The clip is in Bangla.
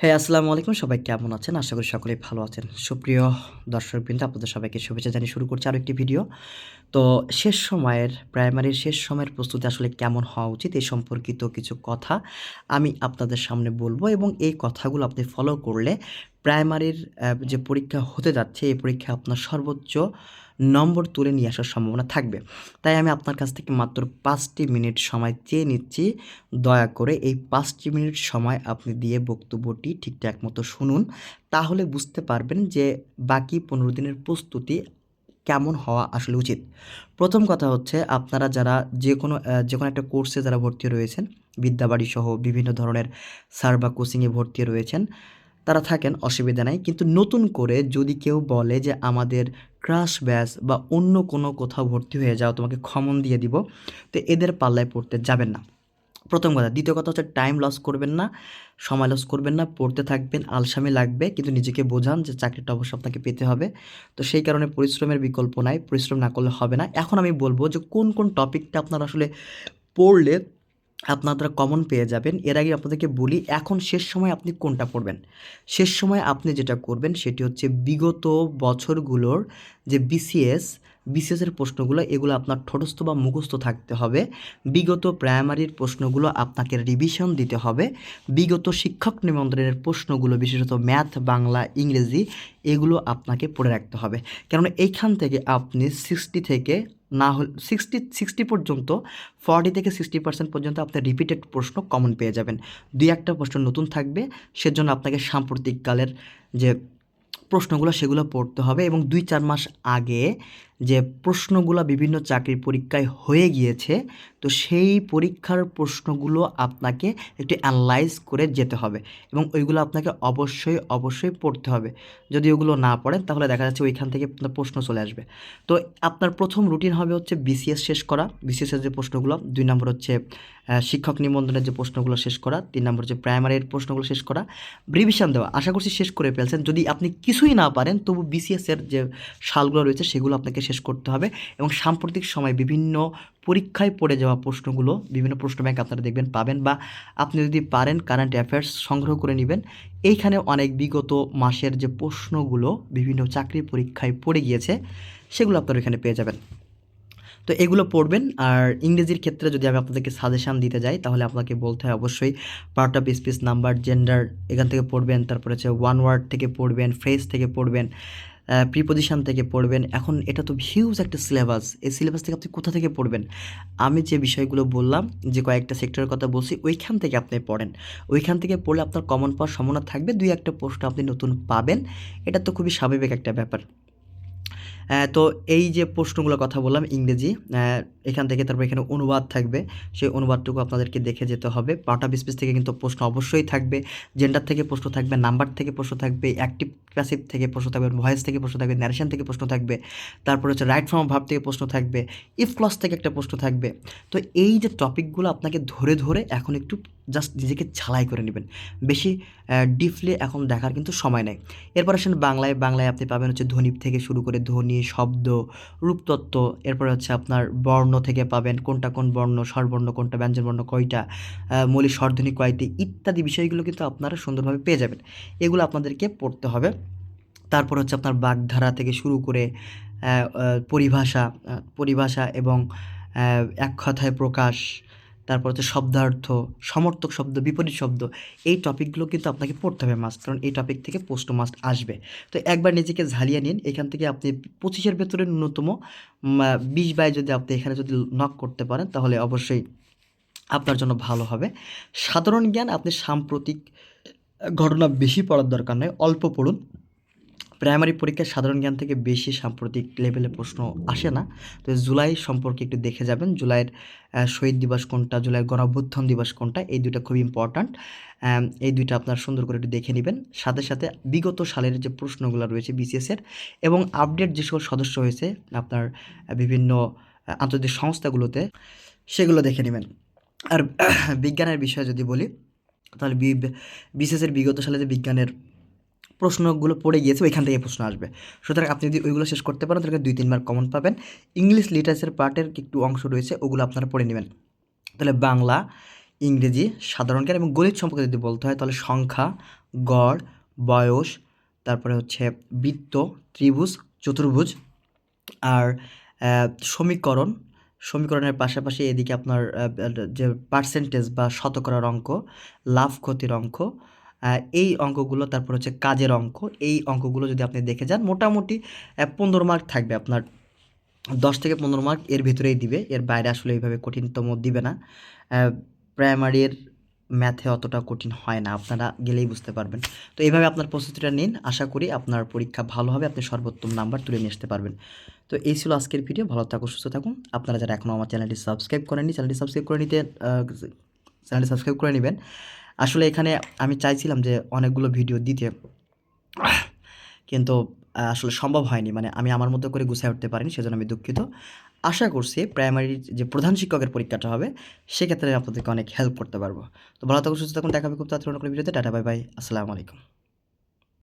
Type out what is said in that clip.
হ্যাঁ, আসসালামু আলাইকুম। সবাই কেমন আছেন? আশা করি সকলেই ভালো আছেন। সুপ্রিয় দর্শকবৃন্দ, আপনাদের সবাইকে শুভেচ্ছা জানিয়ে শুরু করছি আরো একটি ভিডিও। তো প্রাইমারির শেষ সময়ের প্রস্তুতি আসলে কেমন হওয়া উচিত এই সম্পর্কিত কিছু কথা আমি আপনাদের সামনে বলবো এবং এই কথাগুলো আপনি ফলো করলে প্রাইমারির যে পরীক্ষা হতে যাচ্ছে এই পরীক্ষায় আপনার সর্বোচ্চ নম্বর তুলে নিয়ে আসার সম্ভাবনা থাকবে। তাই আমি আপনার কাছ থেকে মাত্র ৫টি মিনিট সময় চেয়ে নিচ্ছি। দয়া করে এই ৫টি মিনিট সময় আপনি দিয়ে বক্তব্যটি ঠিকঠাক মতো শুনুন। তাহলে বুঝতে পারবেন যে বাকি ১৫ দিনের প্রস্তুতি কেমন হওয়া আসলে উচিত। প্রথম কথা হচ্ছে আপনারা যারা যেকোনো একটা কোর্সে যারা ভর্তি রয়েছেন, বিদ্যাবাড়িসহ বিভিন্ন ধরনের স্যার বা কোচিংয়ে ভর্তি রয়েছেন, তারা থাকেন, অসুবিধা নাই। কিন্তু নতুন করে যদি কেউ বলে যে আমাদের ক্রাশ ব্যাচ বা অন্য কোনো কোথাও ভর্তি হয়ে যাও, তোমাকে খমন দিয়ে দিব, তো এদের পাল্লায় পড়তে যাবেন না। প্রথম কথা। দ্বিতীয় কথা হচ্ছে টাইম লস করবেন না, সময় লস করবেন না, পড়তে থাকবেন। আলসামি লাগবে কিন্তু নিজেকে বোঝান যে চাকরিটা অবশ্যই আপনাকে পেতে হবে। তো সেই কারণে পরিশ্রমের বিকল্প নাই, পরিশ্রম না করলে হবে না। এখন আমি বলব যে কোন টপিকটা আপনারা আসলে পড়লে আপনারা কমন পেয়ে যাবেন। এর আগে আপনাদেরকে বলি এখন শেষ সময়ে আপনি কোনটা পড়বেন। শেষ সময়ে আপনি যেটা করবেন সেটি হচ্ছে বিগত বছরগুলোর যে বিসিএসের প্রশ্নগুলো এগুলো আপনার ঠোঁটস্থ বা মুখস্থ থাকতে হবে। বিগত প্রাইমারির প্রশ্নগুলো আপনাকে রিভিশন দিতে হবে। বিগত শিক্ষক নিবন্ধনের প্রশ্নগুলো বিশেষত ম্যাথ, বাংলা, ইংরেজি এগুলো আপনাকে পড়ে রাখতে হবে। কেননা এইখান থেকে আপনি 60 থেকে না হলে 60 পর্যন্ত 40 থেকে 60% পর্যন্ত আপনার রিপিটেড প্রশ্ন কমন পেয়ে যাবেন। ২-১টা প্রশ্ন নতুন থাকবে। সেজন্য আপনাকে সাম্প্রতিককালের যে প্রশ্নগুলো সেগুলো পড়তে হবে এবং ২-৪ মাস আগে যে প্রশ্নগুলো বিভিন্ন চাকরির পরীক্ষায় হয়ে গিয়েছে, তো সেই পরীক্ষার প্রশ্নগুলো আপনাকে একটু অ্যানালাইজ করে যেতে হবে এবং ওইগুলো আপনাকে অবশ্যই পড়তে হবে। যদি ওগুলো না পড়েন তাহলে দেখা যাচ্ছে ওইখান থেকে আপনার প্রশ্ন চলে আসবে। তো আপনার প্রথম রুটিন হবে হচ্ছে বিসিএস শেষ করা, বিসিএসের যে প্রশ্নগুলো। ২ নম্বর হচ্ছে শিক্ষক নিবন্ধনের যে প্রশ্নগুলো শেষ করা। ৩ নম্বর হচ্ছে প্রাইমারির প্রশ্নগুলো শেষ করা। রিভিশন দেওয়া। আশা করছি শেষ করে ফেলছেন। যদি আপনি কিছুই না পারেন তবু বিসিএসের যে সালগুলো রয়েছে সেগুলো আপনাকে শেষ করতে হবে এবং সাম্প্রতিক সময়ে বিভিন্ন পরীক্ষায় পড়ে যাওয়া প্রশ্নগুলো বিভিন্ন প্রশ্ন ব্যাংক আপনারা দেখবেন পাবেন বা আপনি যদি পারেন কারেন্ট অ্যাফেয়ার্স সংগ্রহ করে নেবেন। এইখানে অনেক বিগত মাসের যে প্রশ্নগুলো বিভিন্ন চাকরির পরীক্ষায় পড়ে গিয়েছে সেগুলো আপনারা এখানে পেয়ে যাবেন। তো এগুলো পড়বেন। আর ইংরেজির ক্ষেত্রে যদি আমি আপনাদেরকে সাজেশান দিতে যাই তাহলে আপনাকে বলতে হয় অবশ্যই part of speech, number, gender এখান থেকে পড়বেন। তারপরে হচ্ছে ওয়ান ওয়ার্ড থেকে পড়বেন, ফ্রেজ থেকে পড়বেন, প্রিপোজিশন থেকে পড়বেন। এখন এটা তো হিউজ একটা সিলেবাস। এই সিলেবাস থেকে আপনি কোথা থেকে পড়বেন? আমি যে বিষয়গুলো বললাম, যে কয়েকটা সেক্টরের কথা বলছি ওইখান থেকে আপনি পড়েন। ওইখান থেকে পড়লে আপনার কমন পাওয়ার সম্ভাবনা থাকবে। ২-১টা প্রশ্ন আপনি নতুন পাবেন। এটা তো খুবই স্বাভাবিক একটা ব্যাপার। তো এই যে প্রশ্নগুলোর কথা বললাম ইংরেজি, এখান থেকে তারপর এখানে অনুবাদ থাকবে। সেই অনুবাদটুকু আপনাদেরকে দেখে যেতে হবে। পার্ট অফ স্পিচ থেকে কিন্তু প্রশ্ন অবশ্যই থাকবে। জেন্ডার থেকে প্রশ্ন থাকবে, নাম্বার থেকে প্রশ্ন থাকবে, অ্যাক্টিভ প্যাসিভ থেকে প্রশ্ন থাকবে, ভয়েস থেকে প্রশ্ন থাকবে, ন্যারেশন থেকে প্রশ্ন থাকবে। তারপর হচ্ছে রাইট ফ্রম ভার্ব থেকে প্রশ্ন থাকবে, ইফ ক্লজ থেকে একটা প্রশ্ন থাকবে। তো এই যে টপিকগুলো আপনাকে ধরে এখন একটু জাস্ট নিজেকে ঝালাই করে নেবেন। বেশি ডিপলি এখন দেখার কিন্তু সময় নেই। এরপর আসেন বাংলায় আপনি পাবেন হচ্ছে ধ্বনি থেকে শুরু করে ধ্বনি, শব্দ, রূপতত্ত্ব। এরপরে হচ্ছে আপনার বর্ণ থেকে পাবেন কোনটা কোন বর্ণ, স্বরবর্ণ কোনটা, ব্যঞ্জনবর্ণ কয়টা, মৌলিক স্বরধ্বনি কয়টি ইত্যাদি বিষয়গুলো কিন্তু আপনারা সুন্দরভাবে পেয়ে যাবেন। এগুলো আপনাদেরকে পড়তে হবে। তারপর হচ্ছে আপনার বাগধারা থেকে শুরু করে পরিভাষা এবং এক কথায় প্রকাশ, তারপর হচ্ছে শব্দার্থ, সমর্থক শব্দ, বিপরীত শব্দ, এই টপিকগুলো কিন্তু আপনাকে পড়তে হবে মাস্ট। কারণ এই টপিক থেকে প্রশ্ন মাস্ট আসবে। তো একবার নিজেকে ঝালিয়ে নিন। এখান থেকে আপনি 25-এর ভেতরে ন্যূনতম 20-22 যদি আপনি এখানে যদি নক করতে পারেন তাহলে অবশ্যই আপনার জন্য ভালো হবে। সাধারণ জ্ঞান আপনি সাম্প্রতিক ঘটনা বেশি পড়ার দরকার নয়, অল্প পড়ুন। প্রাইমারি পরীক্ষায় সাধারণ জ্ঞান থেকে বেশি সাম্প্রতিক লেভেলের প্রশ্ন আসে না। তো জুলাই সম্পর্কে একটু দেখে যাবেন। জুলাইয়ের শহীদ দিবস কোনটা, জুলাইয়ের গণঅভ্যুত্থান দিবস কোনটা, এই ২টা খুবই ইম্পর্ট্যান্ট। এই ২টা আপনার সুন্দর করে একটু দেখে নেবেন। সাথে বিগত সালের যে প্রশ্নগুলো রয়েছে বিসিএসের এবং আপডেট যে সকল সদস্য হয়েছে আপনার বিভিন্ন আন্তর্জাতিক সংস্থাগুলোতে সেগুলো দেখে নেবেন। আর বিজ্ঞানের বিষয়ে যদি বলি তাহলে বিসিএসের বিগত সালে যে বিজ্ঞানের প্রশ্নগুলো পড়ে গিয়েছে ওইখান থেকে প্রশ্ন আসবে। সুতরাং আপনি যদি ওইগুলো শেষ করতে পারেন তাহলে ২-৩ বার কমন পাবেন। ইংলিশ লিটারেচার পার্টের একটু অংশ রয়েছে ওগুলো আপনারা পড়ে নেবেন। তাহলে বাংলা, ইংরেজি, সাধারণ জ্ঞান এবং গণিত সম্পর্কে যদি বলতে হয় তাহলে সংখ্যা, গড়, বয়স, তারপরে হচ্ছে বৃত্ত, ত্রিভুজ, চতুর্ভুজ আর সমীকরণ, সমীকরণের পাশাপাশি এদিকে আপনার যে পার্সেন্টেজ বা শতকরার অঙ্ক, লাভ ক্ষতির অঙ্ক, এই অঙ্কগুলো, তারপর হচ্ছে কাজের অঙ্ক, এই অঙ্কগুলো যদি আপনি দেখে যান মোটামুটি 15 মার্ক থাকবে আপনার। 10 থেকে 15 মার্ক এর ভিতরেই দিবে, এর বাইরে আসলে এইভাবে কঠিনতম দিবে না। প্রাইমারির ম্যাথে অতটা কঠিন হয় না, আপনারা গেলেই বুঝতে পারবেন। তো এইভাবে আপনার প্রস্তুতিটা নিন, আশা করি আপনার পরীক্ষা ভালো হবে, আপনি সর্বোত্তম নাম্বার তুলে নিয়ে আসতে পারবেন। তো এই ছিল আজকের ভিডিও, ভালো থাকুন, সুস্থ থাকুন। আপনারা যারা এখনও আমার চ্যানেলটি সাবস্ক্রাইব করেননি, চ্যানেলটি সাবস্ক্রাইব করে নিতে চ্যানেলটি সাবস্ক্রাইব করে নেবেন। আসলে এখানে আমি চাইছিলাম যে অনেকগুলো ভিডিও দিতে, কিন্তু আসলে সম্ভব হয়নি, মানে আমি আমার মতো করে গুছিয়ে উঠতে পারিনি, সেজন্য আমি দুঃখিত। আশা করছি প্রাইমারির যে প্রধান শিক্ষকের পরীক্ষাটা হবে সেক্ষেত্রে আপনাদেরকে অনেক হেল্প করতে পারবো। তো ভালো থাকুন, সুস্থ থাকুন, দেখা হবে খুব তাড়াতাড়ি অন্য কোনো ভিডিওতে। টাটা, বাই বাই, আসসালামু আলাইকুম।